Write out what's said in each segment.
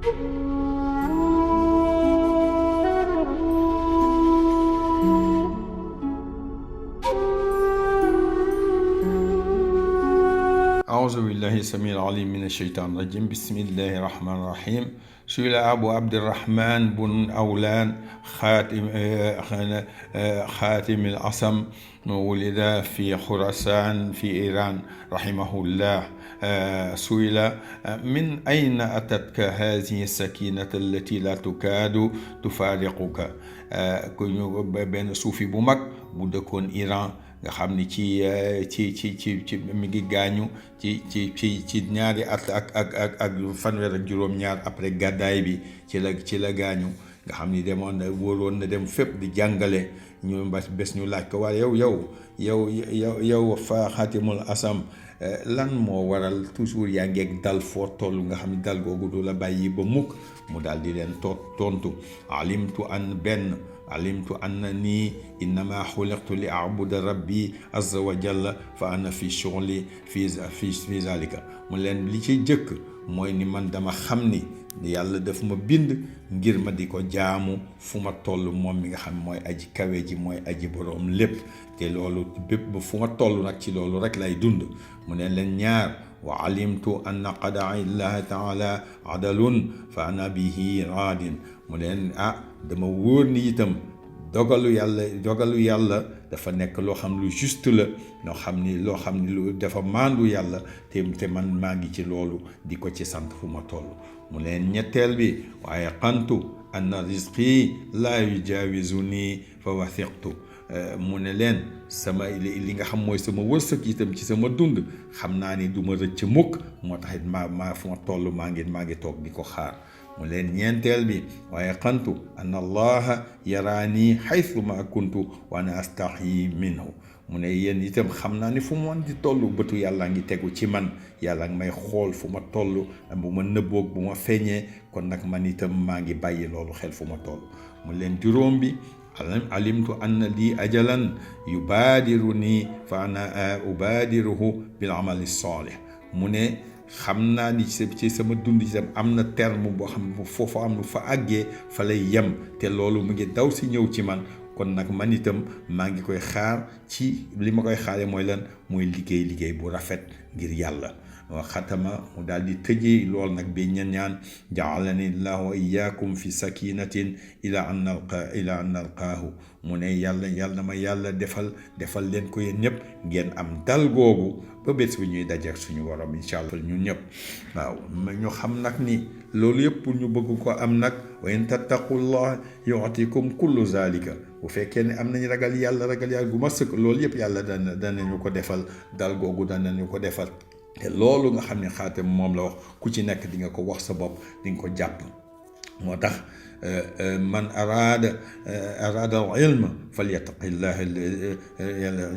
أعوذ بالله السميع العليم من الشيطان الرجيم. بسم الله الرحمن الرحيم. سئل أبو عبد الرحمن بن أولان خاتم الأصم، ولد في خراسان في إيران رحمه الله. سئل: من أين أتتك هذه السكينة التي لا تكاد تفارقك؟ بين صوفي بومك بودكون إيران nga xam ni ci mi ngi gaañu ci ñaari at ak fanweer ak juróom-ñaar après gàddaay bi ci la gaañu nga xam ni demoon na wóoroon na dem fépp di jàngale. ñu bés ñu laaj ko waaye yow fa xaatimul asam lan moo waral toujours yaa ngeeg dal foo toll nga xam ni dal googu du la bàyyi ba mukk. mu daal di leen tontu: alimtu annani innama xuliqtu li abuda rabbi azza wa jalla fa ana fi shughli fi zalika. mu leen li ci jëkk mooy ni man dama xam ni yàlla daf ma bind ngir ma di ko jaamu fu ma toll, moom mi nga xam mooy aji kawe ji, mooy aji boroom lépp. te loolu bépp ba fu ma toll nag ci loolu rek lay dund. mu ne leen ñaar: wa alimtu anna qadaa illahi taala adalun fa ana bihi raadin. mu leen dama wóor ni itam dogalu yàlla dafa nekk loo xam lu juste la, loo xam ni lu dafa maandu yàlla te man maa ngi ci loolu di ko ci sant fu ma toll. mu leen ñetteel bi: waaye qantu anna rizqi laa yujaawizuni fa wathiqtu. mu ne leen sama li nga xam mooy sama wërsëg itam ci sama dund xam naa ni du ma rëcc mukk, moo taxit maa fu ma toll maa ngi toog di ko xaar. mu leen ñeenteel bi: waaye qantu anna allaha yaraani xaytu ma kuntu wa ana astaxyi minhu. mu ne yéen itam xam naa ni fu ma di toll bëtu yàlla ngi tegu ci man, yàlla ngi may xool fu ma toll, bu ma nëbboog bu ma feeñee, kon nag man itam maa ngi bàyyi loolu xel fu ma toll. mu leen juróom bi: alimtu anna lii ajalan yubaadiru nii fa ana ubaadiruhu bil amali saalih. mu ne xam naa ni ci sama dund itam am na terme boo xam ne foofu am lu fa àggee fa lay yem, te loolu mu ngi daw si ñëw ci man. kon nag man itam maa ngi koy xaar, ci li ma koy xaaree mooy lan? mooy liggéey bu rafet ngir yàlla. wa xatama mu daal di tëjee lool nag bi ñaan: ja'alani llahu wa iyyakum fi sakinatin ila an nalqaahu. mu ne yàlla ma yàlla defal leen ko yéen ñëpp ngeen am dal googu ba bés bi ñuy dajeek suñu waram incha allah ñun ñëpp. waaw ñu xam nag ni loolu yëpp pour ñu bëgg ko am nag: wa in tattaqullah yu'tikum kullu zalika. bu fekkee ne am nañ ragal yàlla gu ma sëkk, loolu yëpp yàlla danañu ko defal, dal googu danañu ko defal. te loolu nga xam ne xaatam moom la wax, ku ci nekk di nga ko wax sa bopp, di nga ko jàpp. moo tax man araada al ilma falyattaqillah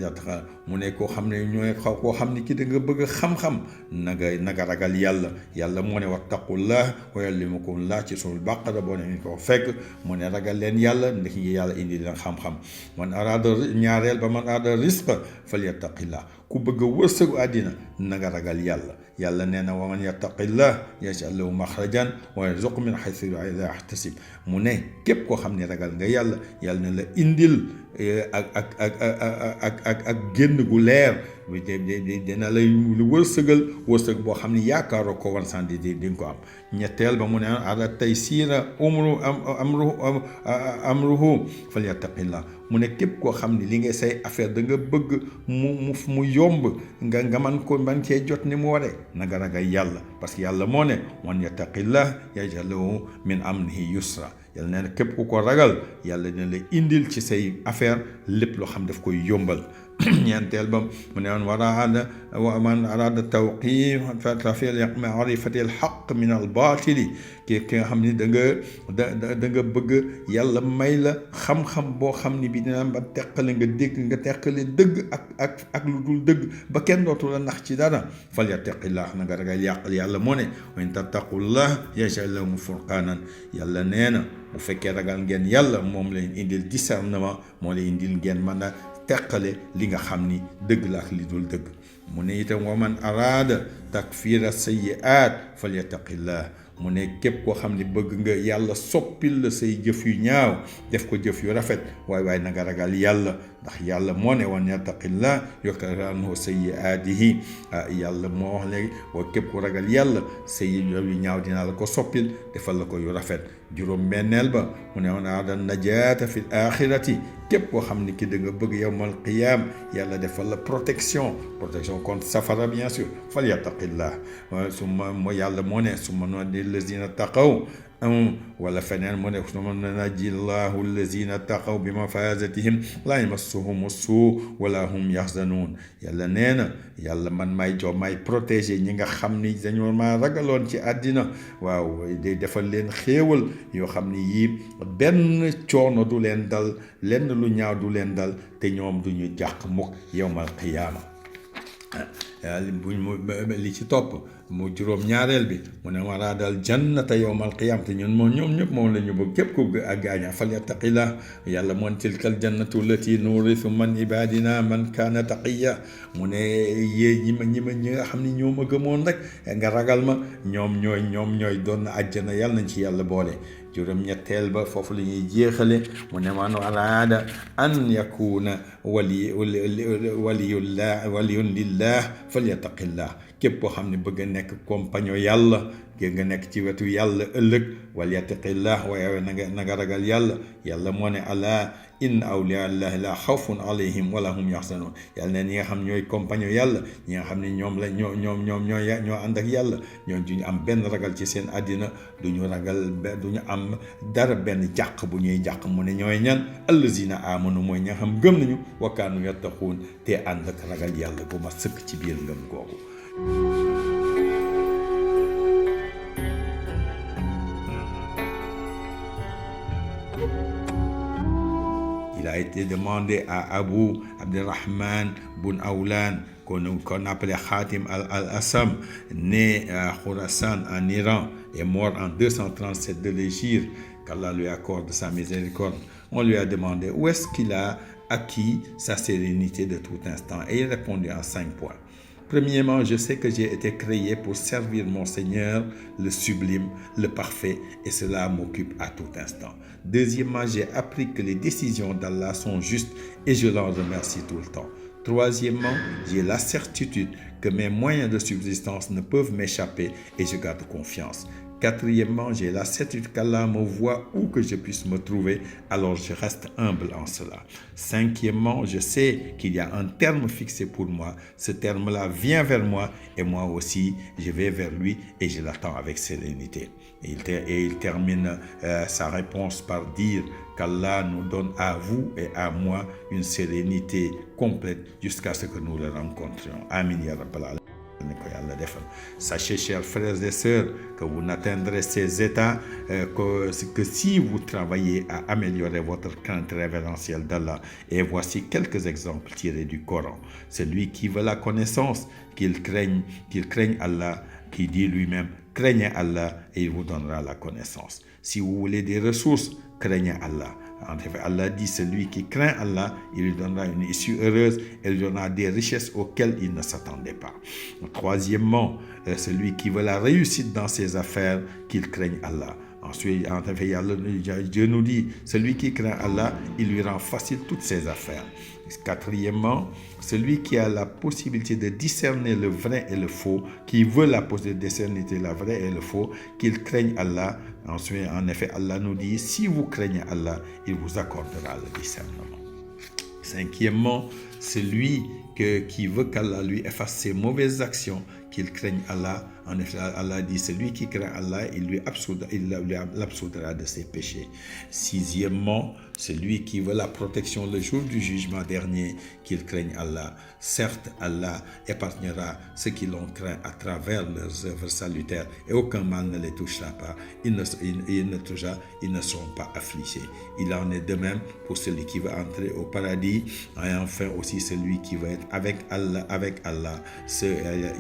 yattaqa. mu ne koo xam ne koo xam ne ki da nga bëgg xam-xam naga ragal yàlla moo ne wattaqullah wa yuallimukumullah ci suuratul Baqara boo ne ko fekk mu ne ragal leen yàlla ndax yàlla indi leen xam-xam. man araada ñaareel ba: man araada rizqa falyattaqillah. ku bëgg a wërsëgu àddina naga ragal yàlla nee na: wa man yattaqillah yaj'al lahu maxrajan wa yarzuqhu min haythu laa yahtasib. mu ne képp koo xam ne ragal nga yàlla na la indil ak génn gu leer, dina lay wërsëg boo xam ne yaakaaroo ko wan sànni di nga ko am. ñetteel ba mu ne: ala taysira amruhu falyattaqillah. mu ne képp koo xam ne li nga say affaire da nga bëgg mu yomb nga man cee jot ni mu waree, nga ragal yàlla, parce que yàlla moo ne: man yattaqillah yaj'al lahu min amrihi yusra. yàlla nee na képp ku ko ragal yàlla dina la indil ci say affaire lépp loo xam daf koy yombal. ñeenteel ba mu ne: man araada tawqiif fi ma'rifati al-haqq min al-baatili. ki nga xam ni da nga bëgg yàlla may la xam-xam boo xam ni bi dina ba teqale nga teqale dëgg ak lu dul dëgg ba kenn dootu la nax ci dara. falyattaqillah, na nga ragal yàlla moo ne: wa in tattaqullah yaj'al lakum furqaanan. yàlla nee na bu fekkee ragal ngeen yàlla, moom leen indil discernement, moo leen indil ngeen mën a teqale li nga xam ni dëgg la ak li dul dëgg. mu ne itam: wa man araada takfira sayyi'aat falyattaqillah. mu ne képp koo xam ne bëgg nga yàlla soppil la say jëf yu ñaaw def ko jëf yu rafet waaye na nga ragal yàlla ndax yàlla moo ne woon yattaqillah yukaffir anhu sayyi'aatihi yàlla moo wax léegi képp ku ragal yàlla say yu ñaaw dinaa la ko soppil defal la ko yu rafet juróom benneel ba mu ne woon adan najaata fi axirati képp koo xam ne ki da nga bëgg yawmal qiyaam yàlla defal la protection contre safara bien sûr fal yattaqillah summa moo yàlla moo ne summa nunajji lazina taqaw wala feneen mu ne summa nunajji llahu lazina taqaw bi mafazatihim laa yamassuhum suu wala hum yaxzanuun yàlla nee na yàlla man may protéger ñi nga xam ni dañoo maa ragaloon ci àddina waaw day defal leen xéewal yoo xam ni yii benn coono du leen dal lenn lu ñaaw du leen dal te ñoom du ñu jàq mukk yawmal qiyaama li ci topp mu juróom ñaareel bi mu ne waraadal jannata yawmal qiyaama te ñoom ñëpp moom la ñu bëgg képp ku gaaña fal yattaqillah yàlla moon tilkal jannatu lati nurithu man ibadina man kaana taqiya mu ne yée ñi nga xam ne ñoo ma gëmoon rek nga ragal ma ñoom ñooy doon na àjjana yàlla nañ ci yàlla boole juróom ñetteel ba foofu la ñuy jeexale mu ne man araada an yakuna waliyun lillah falyattaqillah képp koo xam ne bëgg a nekk compagnon yàlla nga nekk ci wetu yàlla ëllëg walyattaqillah waaye na nga ragal yàlla moo ne alaa inna awliyaa allahi la xawfun alayhim wala hum yaxzanun yàlla ne ñi nga xam ñooy compagnon yàlla ñi nga xam ne ñoo ànd ak yàlla ñoo duñu am benn ragal ci seen àddina duñu am dara benn jàq bu ñuy jàq mu ne ñooy ñan allazina amanu mooy ñi nga xam gëm nañu wa kaanu yattaquun te ànd ak ragal yàlla bu ma sëkk ci biir ngëm googu. Il a été demandé à Abu Abdurrahman Bun Awlan, qu'on appelait Khatim al-Assam, né à Khorasan en Iran et mort en 237 de l'Hégire, qu'Allah lui accorde sa miséricorde. On lui a demandé où est-ce qu'il a acquis sa sérénité de tout instant et il répondit en 5 points. Premièrement, je sais que j'ai été créé pour servir mon Seigneur, le sublime, le parfait, et cela m'occupe à tout instant. Deuxièmement, j'ai appris que les décisions d'Allah sont justes et je l'en remercie tout le temps. Troisièmement, j'ai la certitude que mes moyens de subsistance ne peuvent m'échapper et je garde confiance. Quatrièmement, j'ai la certitude qu'Allah me voit où que je puisse me trouver, alors je reste humble en cela. Cinquièmement, je sais qu'il y a un terme fixé pour moi. Ce terme-là vient vers moi et moi aussi, je vais vers lui et je l'attends avec sérénité. Et il termine sa réponse par dire qu'Allah nous donne à vous et à moi une sérénité complète jusqu'à ce que nous le rencontrions. Amin ya rabbal alamin. Sachez, chers frères et sœurs, que vous n'atteindrez ces états que si vous travaillez à améliorer votre crainte révérentielle d'Allah. Et voici quelques exemples tirés du Coran. Celui qui veut la connaissance, qu'il craigne Allah, qui dit lui-même, craignez Allah et il vous donnera la connaissance. Si vous voulez des ressources, craignez Allah. En effet, Allah dit, celui qui craint Allah, il lui donnera une issue heureuse, et lui donnera des richesses auxquelles il ne s'attendait pas. Troisièmement, celui qui veut la réussite dans ses affaires, qu'il craigne Allah. Ensuite, en effet, Dieu nous dit, celui qui craint Allah, il lui rend facile toutes ses affaires. Quatrièmement, celui qui a la possibilité de discerner le vrai et le faux, qui veut la possibilité de discerner le vrai et le faux, qu'il craigne Allah. Ensuite, en effet, Allah nous dit, si vous craignez Allah, il vous accordera le discernement. Cinquièmement, celui qui veut qu'Allah lui efface ses mauvaises actions, qu'il craigne Allah. En effet, Allah dit, celui qui craint Allah, il l'absoudra de ses péchés. Sixièmement, celui qui veut la protection le jour du jugement dernier, qu'il craigne Allah. Certes, Allah épargnera ceux qui l'ont craint à travers leurs œuvres salutaires et aucun mal ne les touchera pas. Ils ne seront pas affligés. Il en est de même pour celui qui veut entrer au paradis et enfin aussi celui qui veut être avec Allah.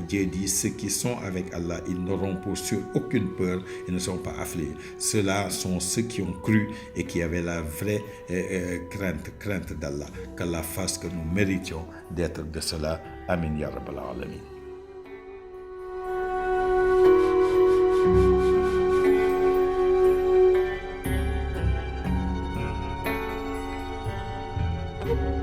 Dieu dit, ceux qui sont avec Allah, ils n'auront pour sûr aucune peur, ils ne seront pas affligés. Ceux-là sont ceux qui ont cru et qui avaient la vraie crainte d'Allah. Qu'Allah fasse que nous méritions d'être de cela. Amin ya rabbal alamin. Thank you.